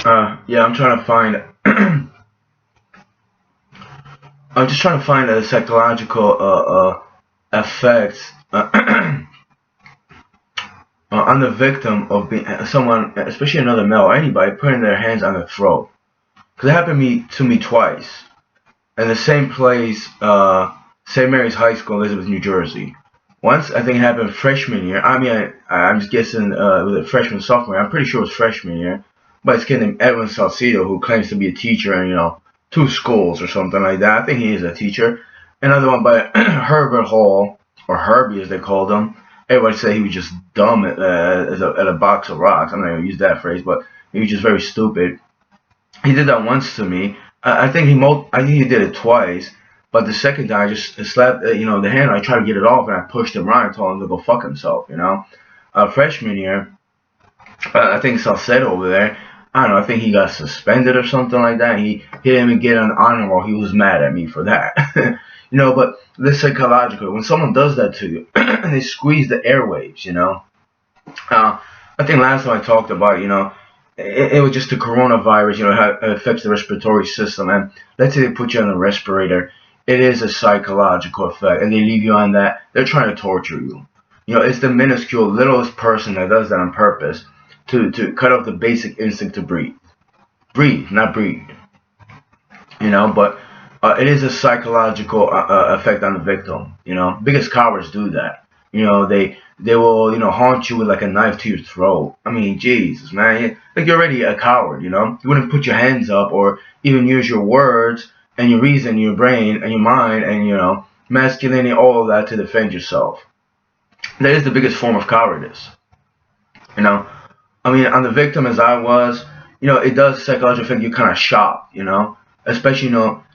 Yeah, I'm trying to find. I'm just trying to find a psychological effects on the victim of being someone, especially another male or anybody, putting their hands on their throat. Because it happened to me twice in the same place, St. Mary's High School, Elizabeth, New Jersey. Once I think it happened freshman year. I mean, I'm just guessing was it freshman sophomore? I'm pretty sure it was freshman year. But it's a kid named Edwin Salcido who claims to be a teacher in two schools or something like that. I think he is a teacher. Another one by Herbert Hall, or Herbie as they called him. Everybody said he was just dumb at a box of rocks. I'm not gonna use that phrase, but he was just very stupid. He did that once to me. I think he did it twice. But the second time, I just slapped, the hand. I tried to get it off, and I pushed him around and told him to go fuck himself. Freshman year, I think Salcedo over there. I don't know. I think he got suspended or something like that. He didn't even get an honor roll. He was mad at me for that. But the psychological, when someone does that to you, and they squeeze the airwaves. I think last time I talked about, it was just the coronavirus, how it affects the respiratory system. And let's say they put you on a respirator, it is a psychological effect, and they leave you on that. They're trying to torture you. It's the minuscule, littlest person that does that on purpose to cut off the basic instinct to breathe. Breathe, not breathe. But it is a psychological effect on the victim. Biggest cowards do that. They will haunt you with like a knife to your throat. I mean, Jesus, man, like you're already a coward. You wouldn't put your hands up or even use your words and your reason, your brain and your mind and masculinity, all of that to defend yourself. That is the biggest form of cowardice. You know, I mean, on the victim as I was, it does psychologically affect you kind of shocked. Especially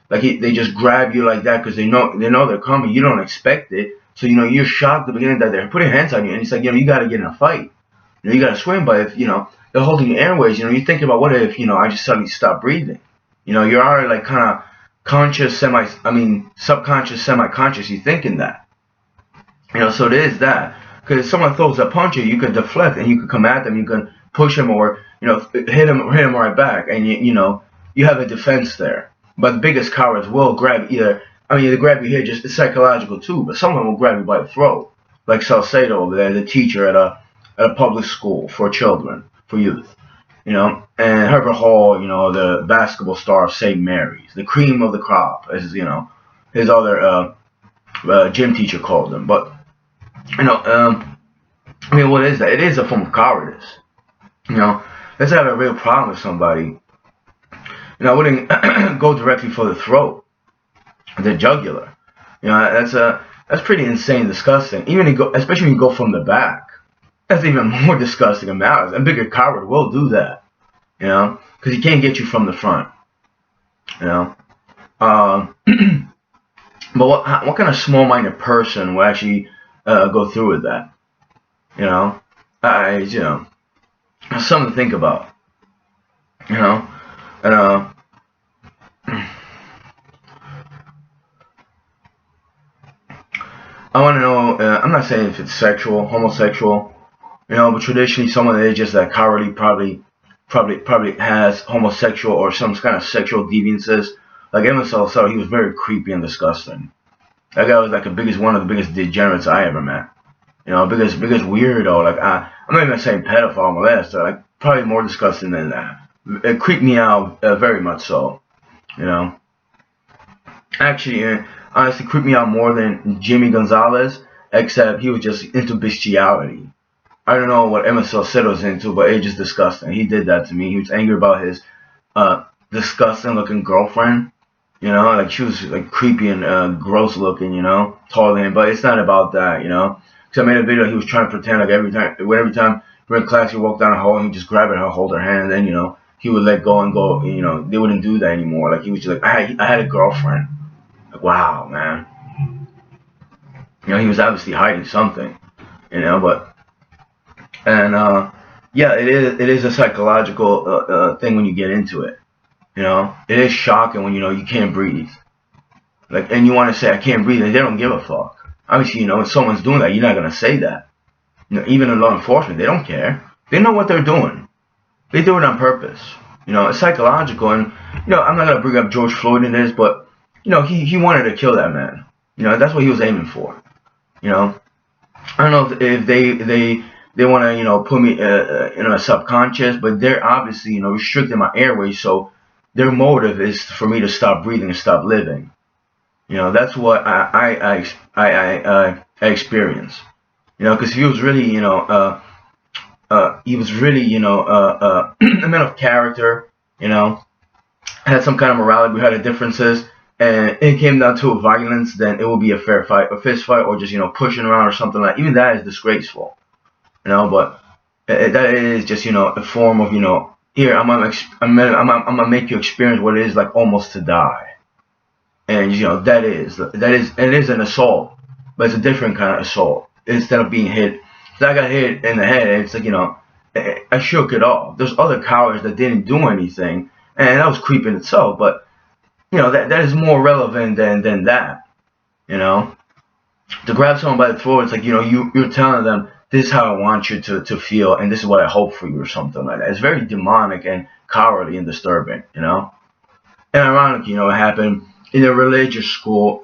like they just grab you like that because they know they're coming. You don't expect it, so you're shocked at the beginning that they're putting hands on you, and it's like you got to get in a fight. You got to swim, but if they're holding your airways, you think about what if I just suddenly stop breathing. You're already like kind of conscious, subconscious, semi-conscious. You thinking that. So it is that. Because if someone throws a punch at you, you could deflect and you could come at them, you can push them or hit them right back, and you have a defense there. But the biggest cowards will grab they grab you here, just it's psychological too, but someone will grab you by the throat, like Salcedo over there, the teacher at a public school for children, for youth, and Herbert Hall, the basketball star of St. Mary's, the cream of the crop, as his other gym teacher called him, but. What is that? It is a form of cowardice. You know, let's have a real problem with somebody. I wouldn't go directly for the throat, the jugular. That's pretty insane, disgusting. Especially when you go from the back. That's even more disgusting and malice. A bigger coward will do that. Because he can't get you from the front. You know. Um, but what kind of small-minded person will actually go through with that? Something to think about. And I want to know. I'm not saying if it's sexual, homosexual, but traditionally someone that is just that cowardly probably has homosexual or some kind of sexual deviances. Like Evan Salcedo, he was very creepy and disgusting. That guy was like one of the biggest degenerates I ever met. Biggest weirdo. Like I'm not even saying pedophile molester. Like probably more disgusting than that. It creeped me out very much so. Actually, honestly, creeped me out more than Jimmy Gonzalez. Except he was just into bestiality. I don't know what Emma Salcedo's into, but it's just disgusting. He did that to me. He was angry about his disgusting looking girlfriend. Like she was like creepy and gross looking, taller than him. But it's not about that, Because I made a video, he was trying to pretend like every time we're in class, he walked down the hall and he just grab her, hold her hand, and then, he would let go and go, they wouldn't do that anymore. Like he was just like, I had a girlfriend. Like, wow, man. He was obviously hiding something, but, and, yeah, it is a psychological thing when you get into it. It is shocking when you can't breathe. Like, and you want to say I can't breathe, and they don't give a fuck. Obviously, if someone's doing that, you're not gonna say that. Even in law enforcement, they don't care. They know what they're doing. They do it on purpose. You know, it's psychological, and I'm not gonna bring up George Floyd in this, but he wanted to kill that man. That's what he was aiming for. You know, I don't know if they want to put me in a subconscious, but they're obviously restricting my airways, so their motive is for me to stop breathing and stop living. That's what I experience. Because he was really he was really a man of character. Had some kind of morality. We had our differences, and it came down to violence, then it would be a fair fight, a fist fight, or just pushing around or something like. Even that is disgraceful. But that is just a form of here I'm gonna make you experience what it is like almost to die, and that is it is an assault, but it's a different kind of assault. Instead of being hit, so I got hit in the head, and it's like I shook it off. There's other cowards that didn't do anything, and that was creep in itself, but that is more relevant than that. To grab someone by the throat, it's like you're telling them this is how I want you to feel, and this is what I hope for you, or something like that. It's very demonic and cowardly and disturbing. And ironically, it happened in a religious school,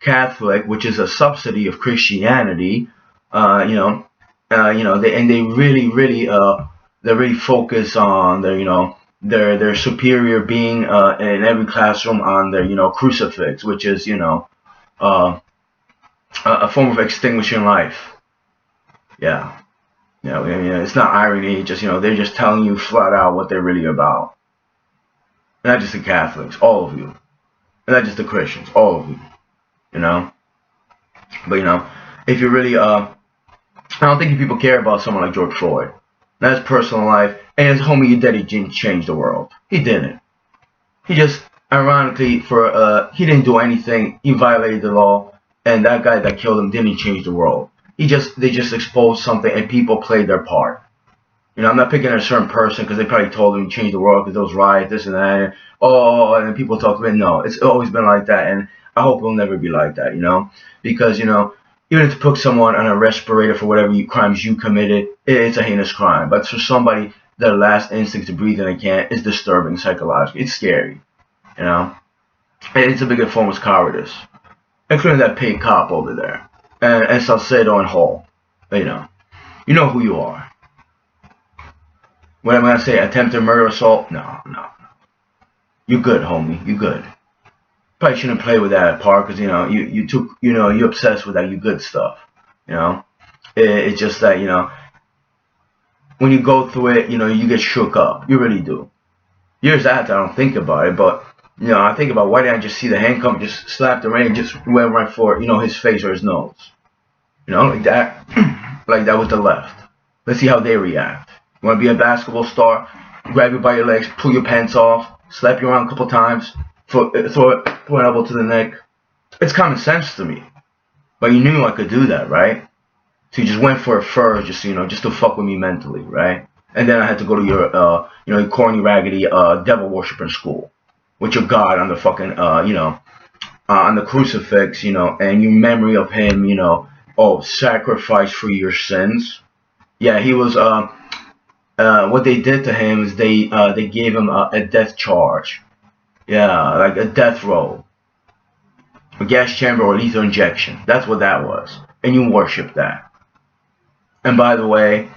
Catholic, which is a subsidy of Christianity. They really, really, they really focus on their superior being in every classroom on their crucifix, which is a form of extinguishing life. Yeah. It's not irony. Just they're just telling you flat out what they're really about. Not just the Catholics, all of you, and not just the Christians, all of you. But if you really I don't think people care about someone like George Floyd. Not his personal life, and his homie that he didn't change the world. He didn't. He just, ironically, he didn't do anything. He violated the law, and that guy that killed him didn't change the world. They just exposed something, and people played their part. I'm not picking a certain person because they probably told him to change the world because those riots, this and that. And then people talk about it. No, it's always been like that, and I hope it'll never be like that. Because even to put someone on a respirator for whatever crimes you committed, it's a heinous crime. But for somebody, their last instinct to breathe and they can't, is disturbing psychologically. It's scary. And it's a bigger form of cowardice, including that paid cop over there, and Salcedo and Hall. You know who you are. What am I gonna say? Attempted murder, assault? No. You good, homie. You good. Probably shouldn't play with that part because you're obsessed with that you good stuff. It's just that when you go through it, you get shook up. You really do. Years after, I don't think about it, but I think about why didn't I just see the handcuff, just slap the rain, just went right for his face or his nose. Like that, like that was the left. Let's see how they react. You want to be a basketball star? Grab you by your legs, pull your pants off, slap you around a couple times, throw an elbow to the neck. It's common sense to me, but you knew I could do that, right? So you just went for it first, just to fuck with me mentally, right? And then I had to go to your corny, raggedy, devil worshiping school with your God on the fucking, on the crucifix, and your memory of him, sacrifice for your sins. Yeah, he was. What they did to him is they gave him a death charge. Yeah, like a death row, a gas chamber or lethal injection. That's what that was, and you worship that. And by the way,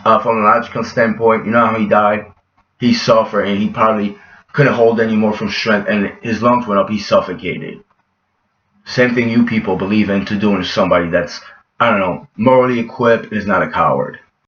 from a logical standpoint, you know how he died? He suffered, and he probably couldn't hold any more from strength, and his lungs went up. He suffocated. Same thing you people believe in to doing to somebody that's, I don't know, morally equipped and is not a coward.